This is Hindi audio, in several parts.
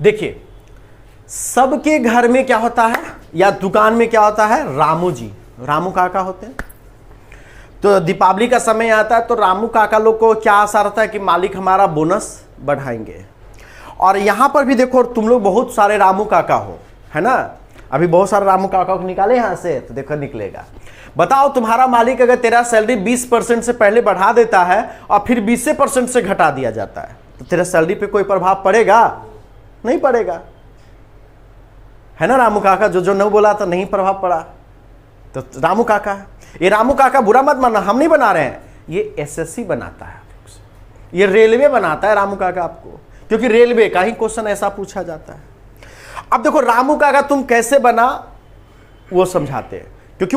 देखिए सबके घर में क्या होता है या दुकान में क्या होता है, रामू जी, रामू काका होते हैं। तो दीपावली का समय आता है तो रामू काका लोग को क्या आशा रहता है कि मालिक हमारा बोनस बढ़ाएंगे। और यहां पर भी देखो तुम लोग बहुत सारे रामू काका हो, है ना, अभी बहुत सारे रामू काका को निकाले यहां से तो देखो निकलेगा। बताओ तुम्हारा मालिक अगर तेरा सैलरी 20% से पहले बढ़ा देता है और फिर 20% से घटा दिया जाता है तो तेरा सैलरी पे कोई प्रभाव पड़ेगा? नहीं पड़ेगा, है ना रामू काका, जो नहीं बोला था नहीं प्रभाव पड़ा तो रामू काका है। ये रामू काका बुरा मत मानना, हम नहीं बना रहे हैं, ये एसएससी बनाता है, ये रेलवे बनाता है रामू काका आपको, क्योंकि रेलवे का ही क्वेश्चन ऐसा पूछा जाता है। अब देखो रामू काका तुम कैसे बना वो समझाते हैं, क्योंकि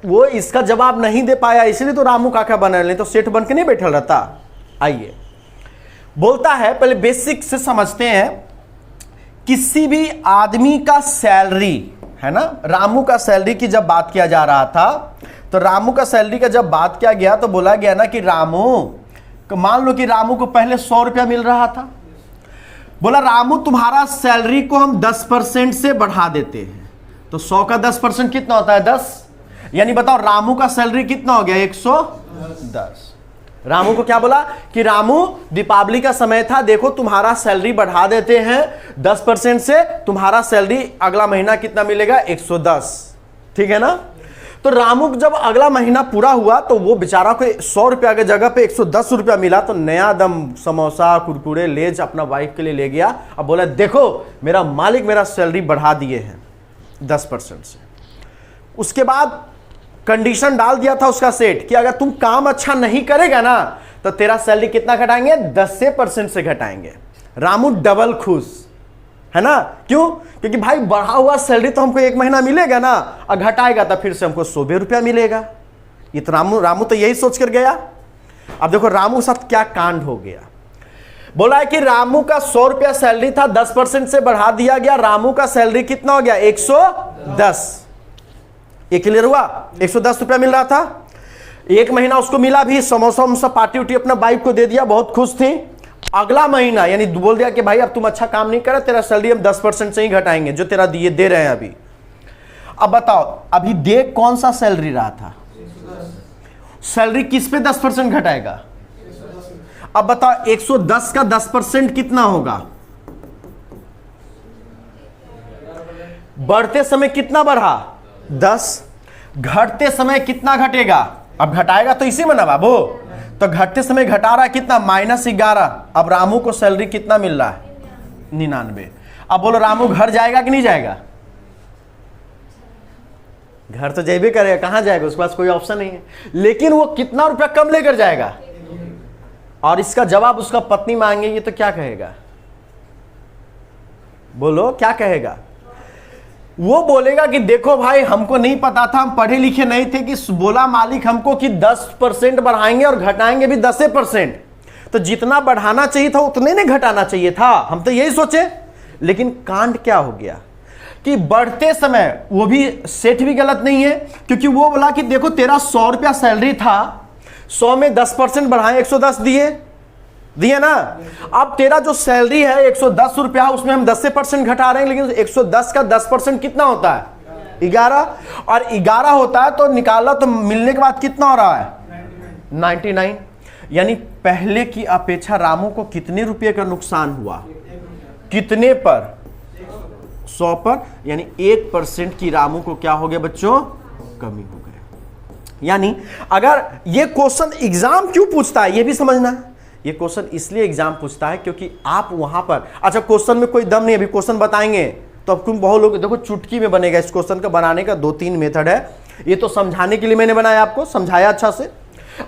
वो इसका जवाब नहीं दे पाया इसलिए तो रामू काका बना, नहीं तो सेठ बन के नहीं बैठल रहता। आइए बोलता है, पहले बेसिक से समझते हैं। किसी भी आदमी का सैलरी, है ना, रामू का सैलरी की जब बात किया जा रहा था तो रामू का सैलरी का जब बात किया गया तो बोला गया ना कि रामू, मान लो कि रामू को पहले 100 रुपया मिल रहा था, बोला रामू तुम्हारा सैलरी को हम 10% से बढ़ा देते हैं, तो 100 का 10% कितना होता है? 10। यानी बताओ रामू का सैलरी कितना हो गया? 110। रामू को क्या बोला कि रामू दीपावली का समय था, देखो तुम्हारा सैलरी बढ़ा देते हैं 10% से, तुम्हारा सैलरी अगला महीना कितना मिलेगा? 110। ठीक है ना। तो रामू जब अगला महीना पूरा हुआ तो वो बेचारा को 100 रुपया की जगह पे 110 रुपया मिला, तो नया दम समोसा कुरकुरे लेज अपना वाइफ के लिए ले गया। अब बोला देखो मेरा मालिक मेरा सैलरी बढ़ा दिए हैं 10% से। उसके बाद कंडीशन डाल दिया था उसका सेठ कि अगर तुम काम अच्छा नहीं करेगा ना तो तेरा सैलरी कितना घटाएंगे? 10% से घटाएंगे। रामू डबल खुश, है ना, क्यों? क्योंकि भाई बढ़ा हुआ सैलरी तो हमको एक महीना मिलेगा ना, और घटाएगा तो फिर से हमको 100 रुपया मिलेगा। ये तो रामू तो यही सोच कर गया। अब देखो रामू के साथ क्या कांड हो गया। बोला है कि रामू का 100 रुपया सैलरी था, 10% से बढ़ा दिया गया, रामू का सैलरी कितना हो गया? 110। ये क्लियर हुआ? 110 रुपया मिल रहा था, एक महीना उसको मिला भी, समोसा वमोसा पार्टी उटी अपना वाइफ को दे दिया, बहुत खुश थी। अगला महीना यानी बोल दिया कि भाई अब तुम अच्छा काम नहीं कर, तेरा सैलरी हम 10% से ही घटाएंगे जो तेरा दिए दे रहे हैं अभी। अब बताओ अभी देख कौन सा सैलरी रहा था, सैलरी किस पे 10% घटाएगा? अब बताओ 110 का 10% कितना होगा? बढ़ते समय कितना बढ़ा? 10। घटते समय कितना घटेगा? अब घटाएगा तो इसी में ना बाबू, तो घटते समय घटा रहा है कितना? -11। अब रामू को सैलरी कितना मिल रहा है? 99। अब बोलो रामू घर जाएगा कि नहीं जाएगा? घर तो जाइए करेगा, कहां जाएगा, उसके पास कोई ऑप्शन नहीं है। लेकिन वो कितना रुपया कम लेकर जाएगा? और इसका जवाब उसका पत्नी मांगेगी तो क्या कहेगा? बोलो क्या कहेगा? वो बोलेगा कि देखो भाई हमको नहीं पता था, हम पढ़े लिखे नहीं थे, कि बोला मालिक हमको कि 10% बढ़ाएंगे और घटाएंगे भी 10%, तो जितना बढ़ाना चाहिए था उतने नहीं घटाना चाहिए था, हम तो यही सोचे। लेकिन कांड क्या हो गया कि बढ़ते समय, वो भी सेठ भी गलत नहीं है, क्योंकि वो बोला कि देखो तेरा 100 रुपया सैलरी था, 100 में 10% बढ़ाए 110 दिए ना। अब तेरा जो सैलरी है 110 रुपया, उसमें हम 10% घटा रहे हैं, लेकिन 110 का 10% कितना होता है? 11। और 11 होता है तो निकाला तो मिलने के बाद कितना हो रहा है? 99। यानी पहले की अपेक्षा रामू को कितने रुपए का नुकसान हुआ? कितने पर? 100 पर। यानी 1% की रामू को क्या हो गया बच्चों? कमी हो गया। यानी अगर ये क्वेश्चन एग्जाम क्यों पूछता है ये भी समझना है। ये क्वेश्चन इसलिए एग्जाम पूछता है क्योंकि आप वहां पर, अच्छा क्वेश्चन में कोई दम नहीं, अभी क्वेश्चन बताएंगे तो अब तुम बहुत लोग देखो चुटकी में बनेगा। इस क्वेश्चन का बनाने का 2-3 मेथड है, ये तो समझाने के लिए मैंने बनाया, आपको समझाया अच्छा से।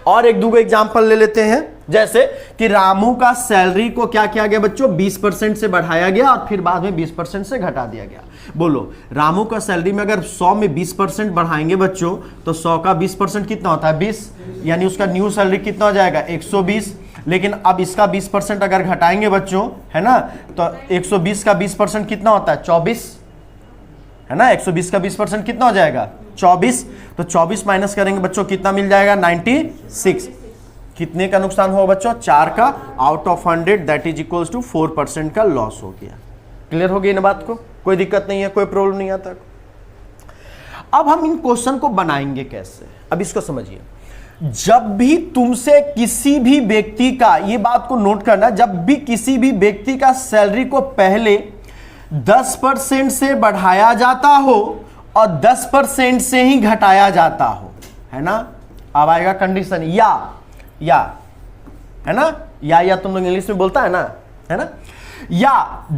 और एक दो एग्जाम्पल ले लेते हैं, जैसे कि रामू का सैलरी को क्या किया गया बच्चों? 20% से बढ़ाया गया और फिर बाद में 20% से घटा दिया गया। बोलो रामू का सैलरी में अगर 100 में 20% बढ़ाएंगे बच्चों तो 100 का 20% कितना होता है? 20। यानी उसका न्यू सैलरी कितना हो जाएगा? 120। लेकिन अब इसका 20% अगर घटाएंगे बच्चों, है ना, तो 120 का 20% कितना होता है? 24, है ना। 120 का 20% कितना हो जाएगा? 24। तो 24 माइनस करेंगे बच्चों कितना मिल जाएगा? 96। कितने का नुकसान हुआ बच्चों? 4 का। Out of 100 that is equals to 4% का लॉस हो गया। क्लियर हो गई ना बात को? कोई दिक्कत नहीं है, कोई प्रॉब्लम नहीं आता। अब हम इन क्वेश्चन को बनाएंगे कैसे, अब इसको समझिए। जब भी तुमसे किसी भी व्यक्ति का, ये बात को नोट करना, जब भी किसी भी व्यक्ति का सैलरी को पहले 10% से बढ़ाया जाता हो और 10% से ही घटाया जाता हो, है ना, अब आएगा कंडीशन या है ना, या तुम लोग इंग्लिश में बोलता है ना, या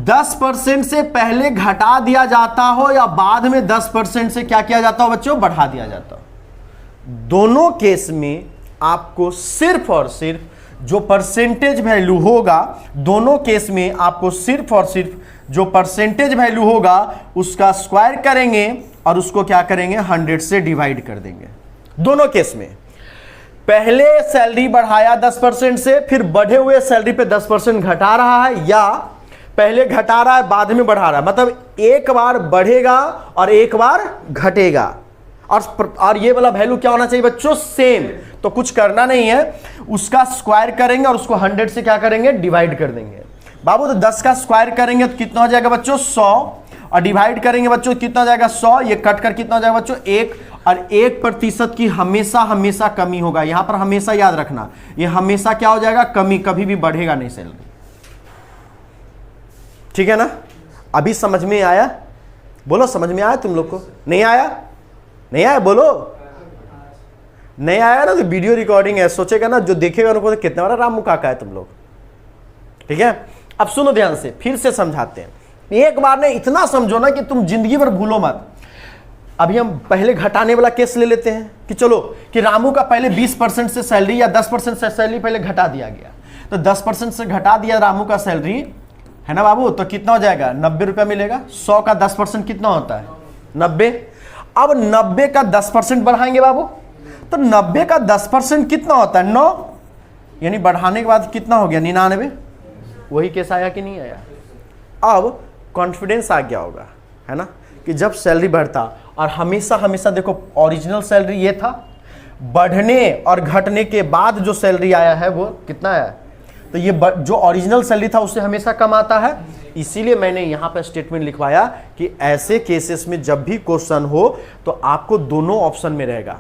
10% से पहले घटा दिया जाता हो या बाद में 10% से क्या किया जाता हो बच्चों, बढ़ा दिया जाता हो। दोनों केस में आपको सिर्फ और सिर्फ जो परसेंटेज वैल्यू होगा, दोनों केस में आपको सिर्फ और सिर्फ जो परसेंटेज वैल्यू होगा उसका स्क्वायर करेंगे और उसको क्या करेंगे, 100 से डिवाइड कर देंगे। दोनों केस में पहले सैलरी बढ़ाया 10% से, फिर बढ़े हुए सैलरी पे 10% घटा रहा है, या पहले घटा रहा है बाद में बढ़ा रहा है, मतलब एक बार बढ़ेगा और एक बार घटेगा। और ये वाला वैल्यू क्या होना चाहिए बच्चों, सेम। तो कुछ करना नहीं है, उसका स्क्वायर करेंगे और उसको 100 से क्या करेंगे, डिवाइड कर देंगे। बाबू तो 10 का स्क्वायर करेंगे तो कितना हो जाएगा बच्चों, 100, और डिवाइड करेंगे बच्चों कितना हो जाएगा, 100, ये कट कर कितना हो जाएगा बच्चों, 1, और 1% की हमेशा कमी होगा। यहां पर हमेशा याद रखना, ये हमेशा क्या हो जाएगा, कमी, कभी भी बढ़ेगा नहीं सैलरी। ठीक है ना? अभी समझ में आया? बोलो समझ में आया तुम लोग को? नहीं आया? नहीं आया बोलो। नहीं आया ना तो वीडियो रिकॉर्डिंग है, सोचेगा ना जो देखेगा उनको तो कितना बड़ा रामू काका है तुम लोग। ठीक है, अब सुनो ध्यान से, फिर से समझाते हैं। एक बार ने इतना समझो ना कि तुम जिंदगी भर भूलो मत। अभी हम पहले घटाने वाला केस ले लेते हैं कि चलो कि रामू का पहले 20% से सैलरी या 10% से सैलरी पहले घटा दिया गया, तो 10% से घटा दिया रामू का सैलरी, है ना बाबू, तो कितना हो जाएगा, 90 रुपया मिलेगा। 100 का 10% कितना होता है, 90। अब 90 का 10% बढ़ाएंगे बाबू, तो 90 का 10% कितना होता है, 9, यानी बढ़ाने के बाद कितना हो गया, 99। वही केस आया कि नहीं आया? अब कॉन्फिडेंस आ गया होगा, है ना, कि जब सैलरी बढ़ता, और हमेशा देखो ओरिजिनल सैलरी ये था, बढ़ने और घटने के बाद जो सैलरी आया है वो कितना आया, तो ये जो ओरिजिनल सैलरी था उससे हमेशा कम आता है। इसीलिए मैंने यहां पर स्टेटमेंट लिखवाया कि ऐसे केसेस में जब भी क्वेश्चन हो तो आपको दोनों ऑप्शन में रहेगा।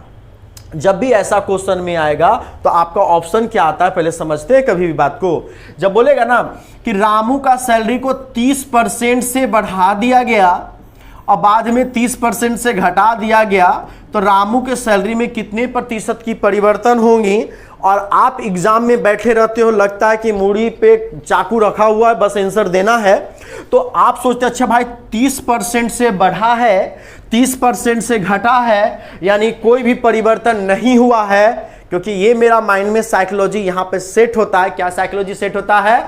जब भी ऐसा क्वेश्चन में आएगा तो आपका ऑप्शन क्या आता है पहले समझते हैं कभी भी बात को। जब बोलेगा ना कि रामू का सैलरी को 30% से बढ़ा दिया गया और बाद में 30% से घटा दिया गया, तो रामू के सैलरी में कितने प्रतिशत की परिवर्तन होंगी। और आप एग्जाम में बैठे रहते हो, लगता है कि मूड़ी पे चाकू रखा हुआ है, बस आंसर देना है, तो आप सोचते अच्छा भाई 30% से बढ़ा है, 30% से घटा है, यानी कोई भी परिवर्तन नहीं हुआ है। क्योंकि ये मेरा माइंड में साइकोलॉजी यहां पे सेट होता है। क्या साइकोलॉजी सेट होता है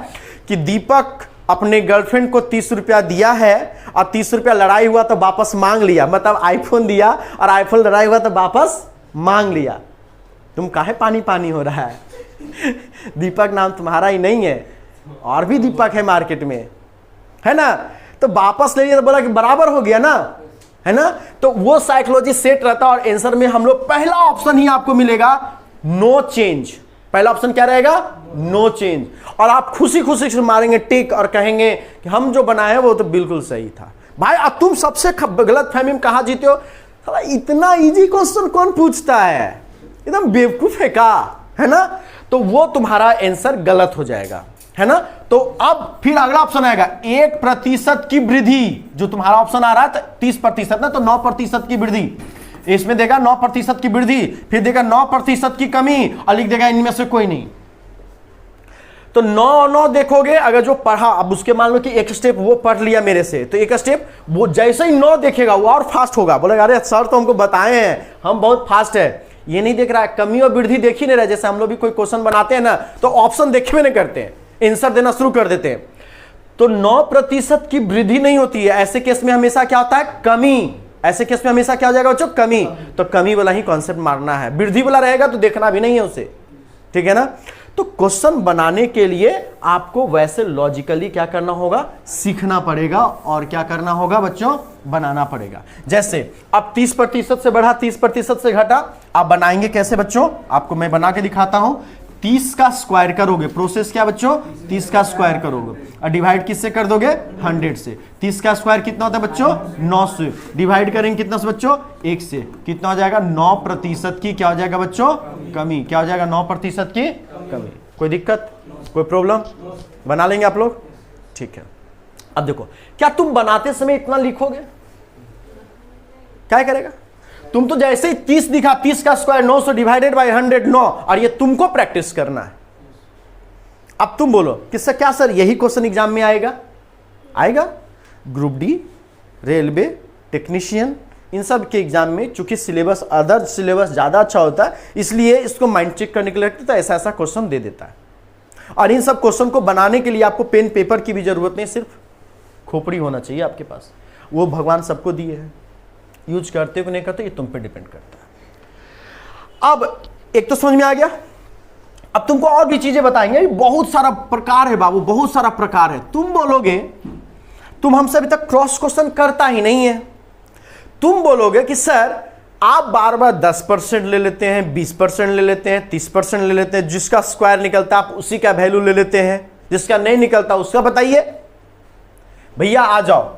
कि दीपक अपने गर्लफ्रेंड को 30 रुपया दिया है और 30 रुपया लड़ाई हुआ तो वापस मांग लिया, मतलब आईफोन दिया और आईफोन लड़ाई हुआ तो वापस मांग लिया। तुम काहे पानी पानी हो रहा है? दीपक नाम तुम्हारा ही नहीं है, और भी दीपक है मार्केट में, है ना, तो वापस ले लिया तो बोला कि बराबर हो गया ना, है ना। तो वो साइकोलॉजी सेट रहता है। और आंसर में हम लोग पहला ऑप्शन ही आपको मिलेगा, नो चेंज। पहला ऑप्शन क्या रहेगा, नो चेंज। और आप खुशी खुशी से मारेंगे टिक और कहेंगे कि हम जो बनाए वो तो बिल्कुल सही था। भाई अब तुम सबसे गलत फहमी में कहां जीते हो, इतना इजी क्वेश्चन कौन पूछता है, एकदम बेवकूफ है का, है ना। तो वो तुम्हारा आंसर गलत हो जाएगा, है ना। तो अब फिर अगला ऑप्शन आएगा 1% की वृद्धि। जो तुम्हारा ऑप्शन आ रहा है 30% ना, तो 9% की वृद्धि। इसमें देगा 9% की वृद्धि, फिर देगा 9% की कमी, और लिख देगा इनमें से कोई नहीं। तो 9 देखोगे, अगर जो पढ़ा, अब उसके मान लो कि एक स्टेप वो पढ़ लिया मेरे से, तो एक स्टेप वो जैसे ही 9 देखेगा वो और फास्ट होगा, बोलेगा अरे सर तो हमको बताए हैं, हम बहुत फास्ट है। ये नहीं देख रहा है, कमी और वृद्धि देख ही नहीं रहा। जैसे हम लोग भी कोई क्वेश्चन बनाते हैं ना, तो ऑप्शन देखे हुए नहीं करते हैं, आंसर देना शुरू कर देते हैं। तो 9% की वृद्धि नहीं होती है, ऐसे केस में हमेशा क्या होता है, कमी। ऐसे केस में हमेशा क्या हो जाएगा बच्चों, कमी। तो कमी वाला ही कॉन्सेप्ट मारना है, वृद्धि वाला रहेगा तो देखना भी नहीं है उसे, ठीक है ना। तो क्वेश्चन बनाने के लिए आपको वैसे लॉजिकली क्या करना होगा, सीखना पड़ेगा, और क्या करना होगा बच्चों, बनाना पड़ेगा। जैसे अब 30% से बढ़ा, 30% से घटा, आप बनाएंगे कैसे बच्चों, आपको मैं बना के दिखाता हूं। 30 का स्क्वायर करोगे, प्रोसेस क्या बच्चों, 30 का स्क्वायर करोगे और डिवाइड किससे कर दोगे, 100 से। 30 का स्क्वायर कितना होता है बच्चों, 9 से। डिवाइड करेंगे कितना से बच्चों, 1 से। कितना हो जाएगा, 9% की क्या हो जाएगा बच्चों, कमी। क्या हो जाएगा, 9% की कमी। कोई दिक्कत, कोई प्रॉब्लम, बना लेंगे आप लोग, ठीक है। अब देखो, क्या तुम बनाते समय इतना लिखोगे, क्या करेगा, तुम तो जैसे ही 30 दिखा, 30 का स्क्वायर 900 डिवाइडेड बाय 100 9, और ये तुमको प्रैक्टिस करना है। अब तुम बोलो किससे, क्या सर यही क्वेश्चन एग्जाम में आएगा, आएगा। ग्रुप डी, रेलवे, टेक्नीशियन, इन सब के एग्जाम में चूंकि सिलेबस, अदर सिलेबस ज्यादा अच्छा होता है, इसलिए इसको माइंड चेक करने के लिए रखते, तो ऐसा ऐसा क्वेश्चन दे देता है। और इन सब क्वेश्चन को बनाने के लिए आपको पेन पेपर की भी जरूरत नहीं, सिर्फ खोपड़ी होना चाहिए आपके पास। वो भगवान सबको दिए हैं, यूज करते हो कि नहीं करते ये तुम पे डिपेंड करता है। अब एक तो समझ में आ गया। अब तुमको और भी चीजें बताएंगे, बहुत सारा प्रकार है बाबू, बहुत सारा प्रकार है। तुम बोलोगे, तुम हमसे अभी तक क्रॉस क्वेश्चन करता ही नहीं है, तुम बोलोगे कि सर आप बार बार 10% ले लेते हैं, 20% ले लेते हैं, 30% ले लेते हैं, जिसका स्क्वायर निकलता आप उसी का वैल्यू ले लेते हैं, जिसका नहीं निकलता उसका बताइए। भैया आ जाओ,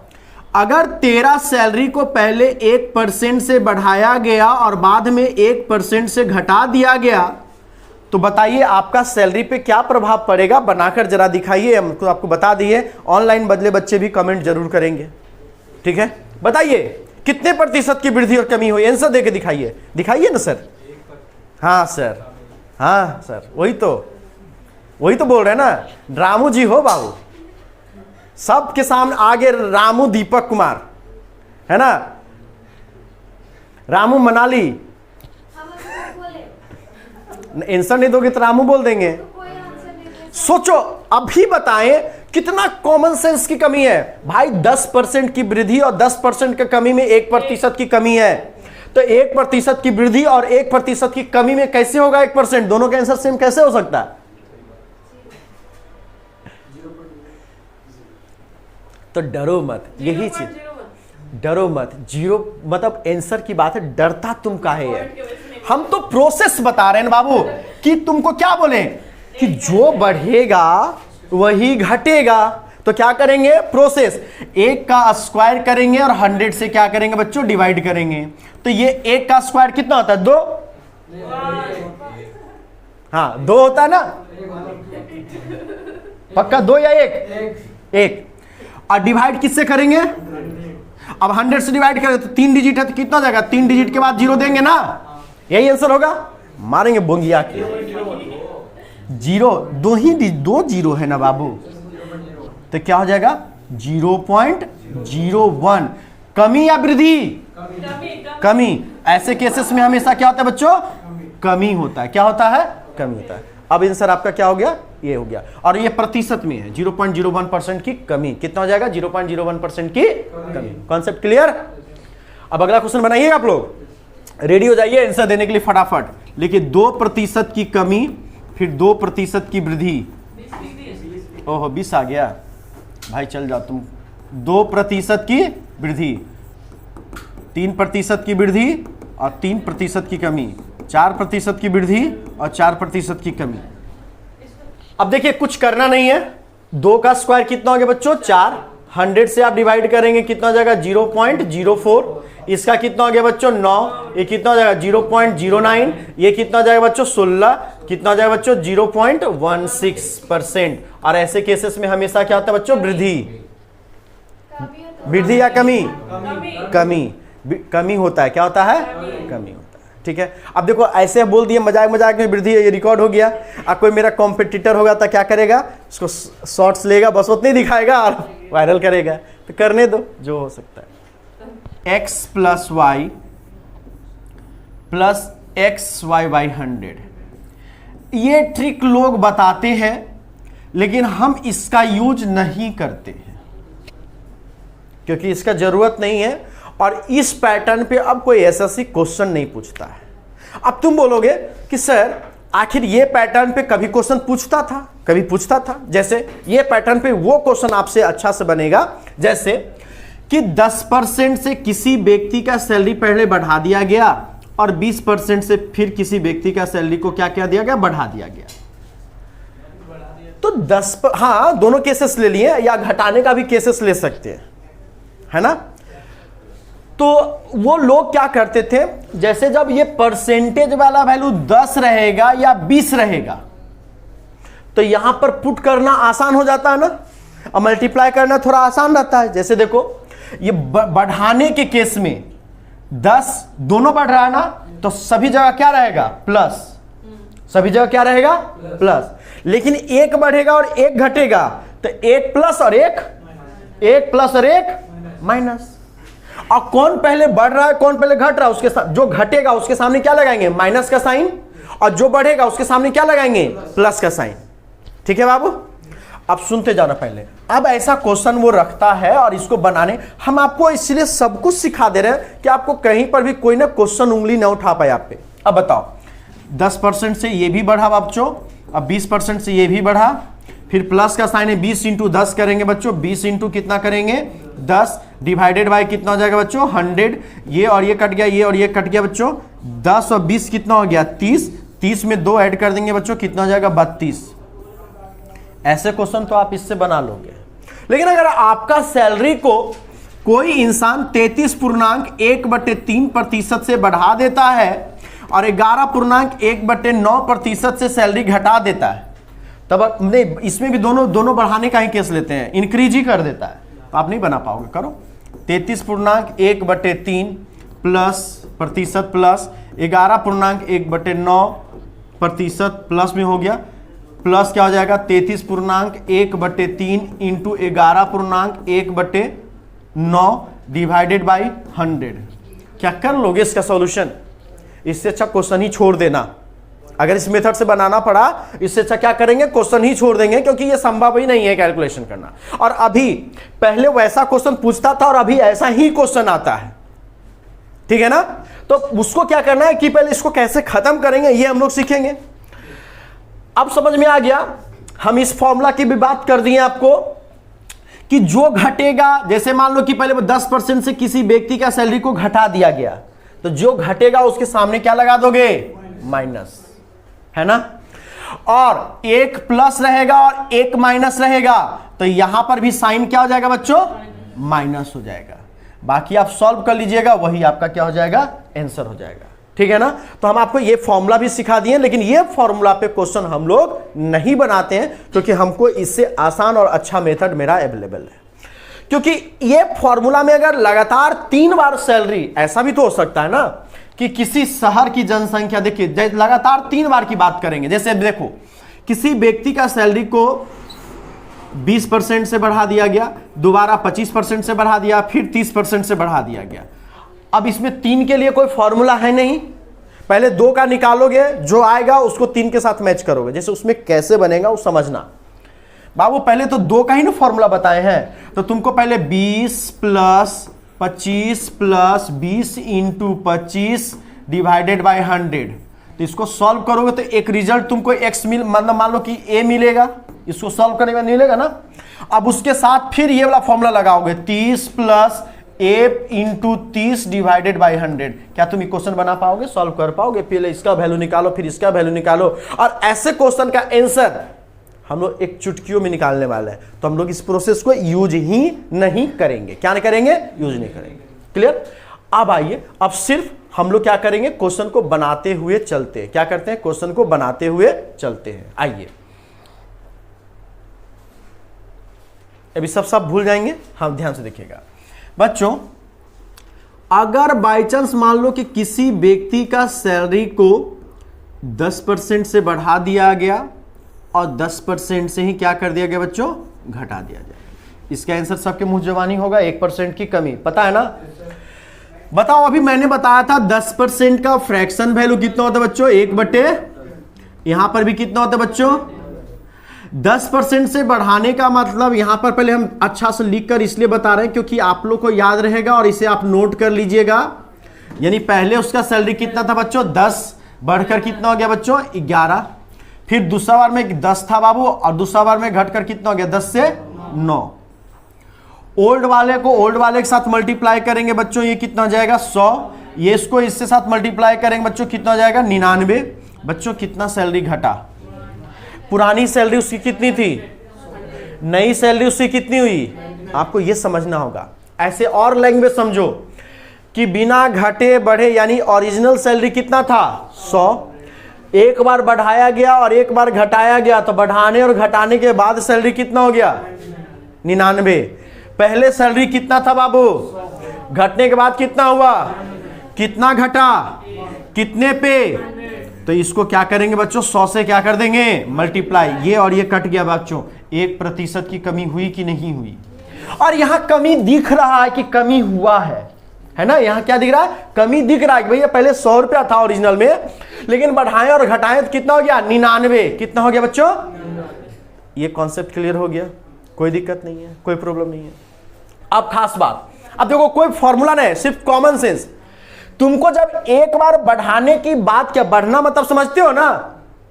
अगर तेरा सैलरी को पहले 1% से बढ़ाया गया और बाद में 1% से घटा दिया गया, तो बताइए आपका सैलरी पे क्या प्रभाव पड़ेगा, बनाकर जरा दिखाइए। हमको आपको बता दिए, ऑनलाइन बदले बच्चे भी कमेंट जरूर करेंगे, ठीक है। बताइए कितने प्रतिशत की वृद्धि और कमी हुई, आंसर देके दिखाइए, दिखाइए ना सर। हाँ सर, हाँ सर, वही तो बोल रहे हैं ना, रामू जी हो बाबू, सबके सामने आगे रामू दीपक कुमार है ना, रामू मनाली। आंसर नहीं दोगे तो रामू बोल देंगे। सोचो, अभी बताएं कितना कॉमन सेंस की कमी है भाई। 10% की वृद्धि और 10% की कमी में 1% की कमी है, तो 1% की वृद्धि और 1% की कमी में कैसे होगा 1%, दोनों का आंसर सेम कैसे हो सकता है। तो डरो मत, यही चीज, डरो मत। जीरो मतलब आंसर की बात है, डरता तुम काहे है। हम तो प्रोसेस बता रहे हैं बाबू, कि तुमको क्या बोले कि जो बढ़ेगा वही घटेगा, तो क्या करेंगे, प्रोसेस 1 का स्क्वायर करेंगे और 100 से क्या करेंगे बच्चों, डिवाइड करेंगे। तो ये 1 का स्क्वायर कितना होता है, 2। हाँ 2 होता है ना, पक्का 2 या 1। और डिवाइड किससे करेंगे, अब 100 से डिवाइड करें तो 3 डिजिट है, तो कितना हो जाएगा, 3 डिजिट के बाद 0 देंगे ना, यही आंसर होगा। मारेंगे बोंगिया के, 0 2 जीरो है ना बाबू, तो क्या हो जाएगा 0.01। कमी या वृद्धि, कमी। ऐसे केसेस में हमेशा क्या होता है बच्चों, कमी होता है। क्या होता है, कमी होता है। अब आंसर आपका क्या हो गया, ये हो गया। और ये प्रतिशत में है, 0.01% की कमी। कितना हो जाएगा, 0.01% की कमी। Concept clear. अब अगला क्वेश्चन बनाइए आप लोग, रेडी हो जाइए आंसर देने के लिए फटाफट। लेकिन 2% की कमी, फिर 2% की वृद्धि। ओहो 20 आ गया भाई, चल जाओ तुम। 2% की वृद्धि, 3% की वृद्धि और 3% की कमी, 4% की वृद्धि और 4% की कमी। अब देखिए कुछ करना नहीं है, 2 का स्क्वायर कितना हो गया बच्चों, 4। 100 से आप डिवाइड करेंगे कितना हो जाएगा, 0.04। इसका कितना हो गया बच्चों, 9। ये कितना हो जाएगा, 0.09। ये कितना हो जाएगा बच्चों, 16। कितना हो जाएगा बच्चों, 0.16%। और ऐसे केसेस में हमेशा क्या होता है बच्चों, वृद्धि, वृद्धि या कमी, कमी होता है। क्या होता है, कमी होता है, ठीक है। अब देखो ऐसे बोल दिए मजाक मजाक में वृद्धि है, ये रिकॉर्ड हो गया। अब कोई मेरा कॉम्पिटिटर होगा तो क्या करेगा, उसको शॉर्ट्स लेगा, बस उतने ही दिखाएगा और वायरल करेगा। तो करने दो जो हो सकता है। x + y + xy/100, ये ट्रिक लोग बताते हैं लेकिन हम इसका यूज नहीं करते हैं क्योंकि इसका जरूरत नहीं है। और इस पैटर्न पे अब कोई एसएससी क्वेश्चन नहीं पूछता है। अब तुम बोलोगे कि सर आखिर ये पैटर्न पे कभी क्वेश्चन पूछता था, कभी पूछता था। जैसे ये पैटर्न पे वो क्वेश्चन आपसे अच्छा से बनेगा, जैसे कि 10% से किसी व्यक्ति का सैलरी पहले बढ़ा दिया गया और 20% से फिर किसी व्यक्ति का सैलरी को क्या दिया गया, बढ़ा दिया गया। तो 10 पर, हाँ दोनों केसेस ले लिए, या घटाने का भी केसेस ले सकते हैं, है ना। तो वो लोग क्या करते थे, जैसे जब ये परसेंटेज वाला वैल्यू 10 रहेगा या 20 रहेगा तो यहां पर पुट करना आसान हो जाता है ना, और मल्टीप्लाई करना थोड़ा आसान रहता है। जैसे देखो ये बढ़ाने के केस में 10 दोनों बढ़ रहा है ना, तो सभी जगह क्या रहेगा, प्लस, सभी जगह क्या रहेगा, प्लस। लेकिन एक बढ़ेगा और एक घटेगा तो एक प्लस और एक प्लस और एक माइनस। और कौन पहले बढ़ रहा है कौन पहले घट रहा है, उसके साथ जो घटेगा उसके सामने क्या लगाएंगे, माइनस का साइन, और जो बढ़ेगा उसके सामने क्या लगाएंगे, प्लस का साइन। ठीक है बाबू, अब सुनते जाना पहले। अब ऐसा क्वेश्चन वो रखता है और इसको बनाने हम आपको इसलिए सब कुछ सिखा दे रहे हैं कि आपको कहीं पर भी कोई ना क्वेश्चन उंगली ना उठा पाए आप पे। अब बताओ 10% से ये भी बढ़ा बच्चों, अब 20% से ये भी बढ़ा, फिर प्लस का साइन है 20 इंटू 10 करेंगे बच्चों, 20 इंटू कितना करेंगे 10, डिवाइडेड बाय कितना हो जाएगा बच्चों 100, ये और ये कट गया, ये और ये कट गया बच्चों, 10 और 20 कितना हो गया 30, 30 में 2 ऐड कर देंगे बच्चों, कितना हो जाएगा 32। ऐसे क्वेश्चन तो आप इससे बना लोगे। लेकिन अगर आपका सैलरी को कोई इंसान 33.1/3% से बढ़ा देता है और 11.1/9% से सैलरी घटा देता है, तब नहीं, इसमें भी दोनों बढ़ाने का ही केस लेते हैं, इंक्रीज ही कर देता है, तो आप नहीं बना पाओगे। करो 33.1/3 प्रतिशत प्लस 11.1/9% प्लस में हो गया, प्लस क्या हो जाएगा 33.1/3 इंटू 11.1/9 डिवाइडेड बाई 100। क्या कर लोगे इसका सॉल्यूशन, इससे अच्छा क्वेश्चन ही छोड़ देना। अगर इस मेथड से बनाना पड़ा, इससे अच्छा क्या करेंगे, क्वेश्चन ही छोड़ देंगे, क्योंकि ये संभव ही नहीं है कैलकुलेशन करना। और अभी पहले वैसा क्वेश्चन पूछता था और अभी ऐसा ही क्वेश्चन आता है, ठीक है ना। तो उसको क्या करना है कि पहले इसको कैसे खत्म करेंगे ये हम लोग सीखेंगे। अब समझ में आ गया, हम इस फॉर्मूला की भी बात कर दिए आपको कि जो घटेगा, जैसे मान लो कि पहले 10% से किसी व्यक्ति का सैलरी को घटा दिया गया, तो जो घटेगा उसके सामने क्या लगा दोगे, माइनस, है ना। और एक प्लस रहेगा और एक माइनस रहेगा, तो यहां पर भी साइन क्या हो जाएगा बच्चों, माइनस हो जाएगा। बाकी आप सॉल्व कर लीजिएगा, वही आपका क्या हो जाएगा, आंसर हो जाएगा। ठीक है ना। तो हम आपको ये फॉर्मूला भी सिखा दिए, लेकिन ये फॉर्मूला पे क्वेश्चन हम लोग नहीं बनाते हैं, क्योंकि हमको इससे आसान और अच्छा मेथड मेरा अवेलेबल है। क्योंकि ये फॉर्मूला में अगर लगातार 3 बार सैलरी, ऐसा भी तो हो सकता है ना कि किसी शहर की जनसंख्या, देखिए लगातार 3 बार की बात करेंगे। जैसे देखो किसी व्यक्ति का सैलरी को 20% से बढ़ा दिया गया, दोबारा 25% से बढ़ा दिया, फिर 30% से बढ़ा दिया गया। अब इसमें 3 के लिए कोई फॉर्मूला है नहीं, पहले 2 का निकालोगे, जो आएगा उसको 3 के साथ मैच करोगे। जैसे उसमें कैसे बनेगा वो समझना बाबू, पहले तो 2 का ही ना फॉर्मूला बताए हैं, तो तुमको पहले 20 + 25 + 20 इंटू 25 डिवाइडेड बाय 100, तो इसको सॉल्व करोगे तो एक रिजल्ट तुमको x मतलब मान लो कि a मिलेगा, इसको सॉल्व करने में मिलेगा ना। अब उसके साथ फिर ये वाला फॉर्मूला लगाओगे 30 + a इंटू 30 डिवाइडेड बाई 100। क्या तुम इक्वेशन बना पाओगे, सॉल्व कर पाओगे। पहले इसका वैल्यू निकालो, फिर इसका वैल्यू निकालो, और ऐसे क्वेश्चन का आंसर हम लोग एक चुटकियों में निकालने वाले हैं। तो हम लोग इस प्रोसेस को यूज ही नहीं करेंगे। क्या नहीं करेंगे, यूज नहीं करेंगे। क्लियर। अब आइए, अब सिर्फ हम लोग क्या करेंगे, क्वेश्चन को बनाते हुए चलते हैं। क्या करते हैं, क्वेश्चन को बनाते हुए चलते हैं। आइए, अभी सब भूल जाएंगे, हम ध्यान से देखिएगा बच्चों। अगर बाई चांस मान लो कि किसी व्यक्ति का सैलरी को 10% से बढ़ा दिया गया और 10% से ही क्या कर दिया गया बच्चों, घटा दिया जाए, इसका आंसर सबके मुंह जवानी होगा, 1% की कमी, पता है ना। बताओ, अभी मैंने बताया था 10% का फ्रैक्शन वैल्यू कितना होता है बच्चों, 1/, यहां पर भी कितना होता है बच्चों, 10% से बढ़ाने का मतलब, यहां पर पहले हम अच्छा से लिखकर इसलिए बता रहे हैं क्योंकि आप लोग को याद रहेगा और इसे आप नोट कर लीजिएगा। यानी पहले उसका सैलरी कितना था बच्चों, 10, बढ़कर कितना हो गया बच्चों, 11, फिर दूसरा बार में 10 था बाबू, और दूसरा बार में घटकर कितना हो गया, 10 से 9। ओल्ड वाले को ओल्ड वाले के साथ मल्टीप्लाई करेंगे बच्चों, ये कितना हो जाएगा 100, ये इसको इससे साथ मल्टीप्लाई करेंगे बच्चों, कितना हो जाएगा 99। बच्चों कितना सैलरी घटा, पुरानी सैलरी उसकी कितनी थी, नई सैलरी उसकी कितनी हुई, आपको यह समझना होगा। ऐसे और लैंग्वेज समझो कि बिना घटे बढ़े, यानी ओरिजिनल सैलरी कितना था 100, एक बार बढ़ाया गया और एक बार घटाया गया, तो बढ़ाने और घटाने के बाद सैलरी कितना हो गया 99। पहले सैलरी कितना था बाबू, घटने के बाद कितना हुआ, कितना घटा, कितने पे, तो इसको क्या करेंगे बच्चों, 100 से क्या कर देंगे मल्टीप्लाई, ये और ये कट गया बच्चों, 1% की कमी हुई कि नहीं हुई। और यहां कमी दिख रहा है कि कमी हुआ है ना, यहां क्या दिख रहा है, कमी दिख रहा है कि भैया पहले 100 रुपया था ओरिजिनल में, लेकिन बढ़ाएं और घटाएं तो कितना हो गया 99, कितना हो गया बच्चों, ये कॉन्सेप्ट क्लियर हो गया, कोई दिक्कत नहीं है, कोई प्रॉब्लम नहीं है। अब खास बात, अब देखो कोई फॉर्मूला नहीं, सिर्फ कॉमन सेंस। तुमको जब एक बार बढ़ाने की बात, क्या बढ़ना मतलब समझते हो ना,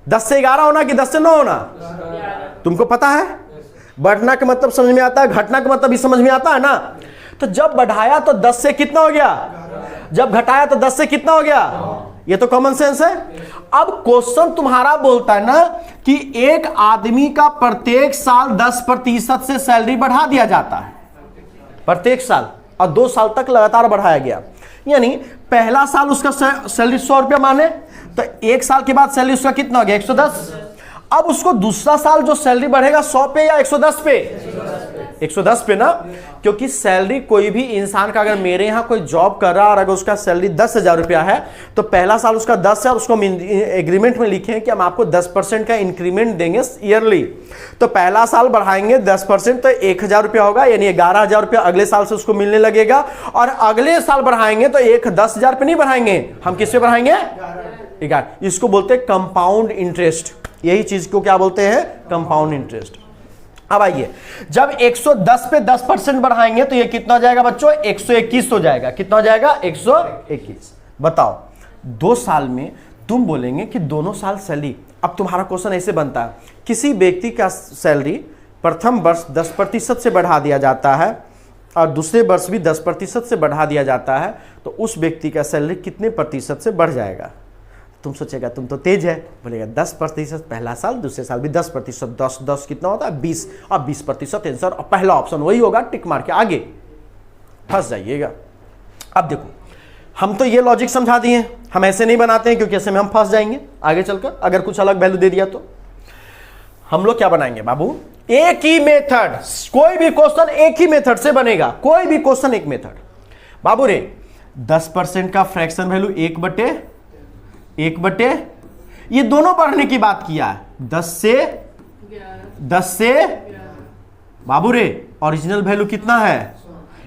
10 से 11 होना कि 10 से 9 होना, तुमको पता है, बढ़ना का मतलब समझ में आता है, घटना का मतलब भी समझ में आता है ना। तो जब बढ़ाया तो 10 से कितना हो गया, जब घटाया तो 10 से कितना हो गया, ये तो कॉमन सेंस है। अब क्वेश्चन तुम्हारा बोलता है ना कि एक आदमी का प्रत्येक साल 10% से सैलरी बढ़ा दिया जाता है, प्रत्येक साल, और 2 साल तक लगातार बढ़ाया गया। यानी पहला साल उसका सैलरी 100 रुपया माने, तो 1 साल के बाद सैलरी उसका कितना हो गया 110। अब उसको दूसरा साल जो सैलरी बढ़ेगा 100 पे या 110 पे, 110 पे ना, क्योंकि सैलरी कोई भी इंसान का, अगर मेरे यहां कोई जॉब कर रहा है और अगर उसका सैलरी 10,000 रुपया है, तो पहला साल उसका 10 है और उसको एग्रीमेंट में लिखे हैं कि हम आपको 10% का इंक्रीमेंट देंगे ईयरली। तो पहला साल बढ़ाएंगे 10%, तो 1,000 रुपया होगा, यानी 11,000 रुपया अगले साल से उसको मिलने लगेगा। और अगले साल बढ़ाएंगे तो 10,000 पे नहीं बढ़ाएंगे, हम किस पे बढ़ाएंगे 11। इसको बोलते हैं कंपाउंड इंटरेस्ट, यही चीज को क्या बोलते हैं, कंपाउंड इंटरेस्ट। अब आइए, जब 110 पे 10% बढ़ाएंगे तो ये कितना हो जाएगा बच्चों, 121 हो जाएगा, कितना हो जाएगा 121। बताओ 2 साल में तुम बोलेंगे कि दोनों साल सैलरी। अब तुम्हारा क्वेश्चन ऐसे बनता है, किसी व्यक्ति का सैलरी प्रथम वर्ष 10% से बढ़ा दिया जाता है और दूसरे वर्ष भी 10% से बढ़ा दिया जाता है, तो उस व्यक्ति का सैलरी कितने प्रतिशत से बढ़ जाएगा। तुम सोचेगा तुम तो तेज है, बोलेगा 10% पहला साल, दूसरे साल भी 10%, 10 कितना होता है 20, और 20% आंसर, और पहला ऑप्शन वही होगा, टिक मार के आगे फंस जाइएगा। अब देखो, हम तो ये लॉजिक समझा दिए, हम ऐसे नहीं बनाते हैं क्योंकि ऐसे में हम फंस जाएंगे आगे चलकर, अगर कुछ अलग वैल्यू दे दिया तो। हम लोग क्या बनाएंगे बाबू, एक ही मेथड, कोई भी क्वेश्चन एक ही मेथड से बनेगा, कोई भी क्वेश्चन एक मेथड। बाबू रे 10% का फ्रैक्शन वैल्यू 1/1, ये दोनों बढ़ने की बात किया है, 10 से बाबू रे ओरिजिनल वैल्यू कितना है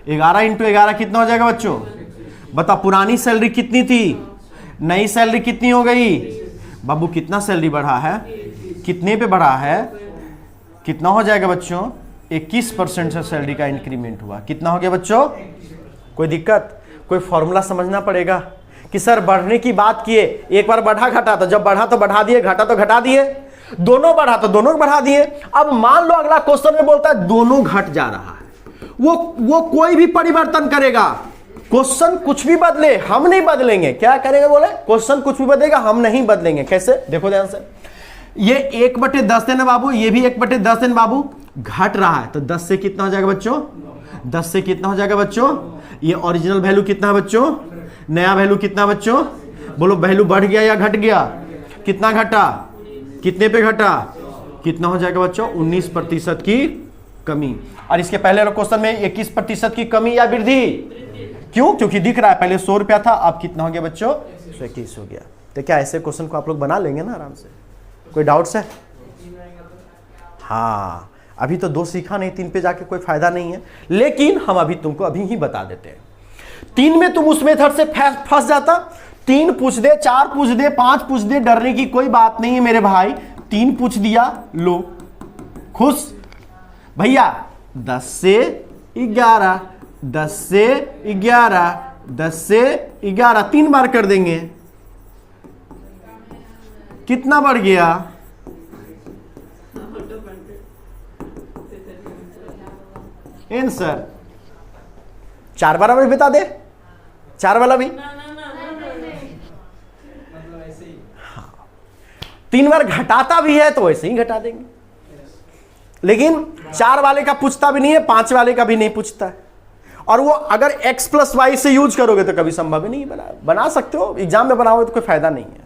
11 × 11 कितना हो जाएगा बच्चों, बता। पुरानी सैलरी कितनी थी, नई सैलरी कितनी हो गई बाबू, कितना सैलरी बढ़ा है, कितने पे बढ़ा है, कितना हो जाएगा बच्चों, 21% से सैलरी का इंक्रीमेंट हुआ, कितना हो गया बच्चों। कोई दिक्कत, कोई फॉर्मूला समझना पड़ेगा कि सर बढ़ने की बात किए, एक बार बढ़ा घटा, तो जब बढ़ा तो बढ़ा दिए, घटा तो घटा दिए, दोनों बढ़ा तो दोनों बढ़ा दिए। अब मान लो अगला क्वेश्चन में बोलता है दोनों घट जा रहा है, वो कोई भी परिवर्तन करेगा, क्वेश्चन कुछ भी बदले, हम नहीं बदलेंगे। क्या करेंगे बोले, क्वेश्चन कुछ भी बदलेगा, हम नहीं बदलेंगे। कैसे, देखो ध्यान से, ये 1/10 है ना बाबू, ये भी 1/10 है ना बाबू, घट रहा है, तो 10 से कितना हो जाएगा बच्चों, 10 से कितना हो जाएगा बच्चों, ये ओरिजिनल वैल्यू कितना है बच्चों, नया वैल्यू कितना बच्चों, बोलो वैल्यू बढ़ गया या घट गया, कितना घटा, कितने पे घटा, कितना हो जाएगा बच्चों, 19% की कमी। और इसके पहले क्वेश्चन में 21% की कमी या वृद्धि, क्यों, क्योंकि दिख रहा है पहले 100 रुपया था, अब कितना हो गया बच्चों, 121 हो गया। तो क्या ऐसे क्वेश्चन को आप लोग बना लेंगे ना आराम से, कोई डाउट्स है। हाँ, अभी तो 2 सीखा नहीं, 3 पे जाके कोई फायदा नहीं है, लेकिन हम अभी तुमको अभी ही बता देते हैं। 3 में तुम उस मेथड से फंस जाता, 3 पूछ दे, 4 पूछ दे, 5 पूछ दे, डरने की कोई बात नहीं है मेरे भाई। 3 पूछ दिया, लो खुश भैया, 10 से 11, 10 से 11, 10 से 11, 3 बार कर देंगे, कितना बढ़ गया, आंसर 4 बार भी बता दे, 4 वाला भी। 3 बार घटाता भी है तो वैसे ही घटा देंगे, लेकिन 4 वाले का पूछता भी नहीं है, 5 वाले का भी नहीं पूछता है। और वो अगर x + y से यूज करोगे तो कभी संभव ही नहीं बना सकते हो, एग्जाम में बनाओगे तो कोई फायदा नहीं है।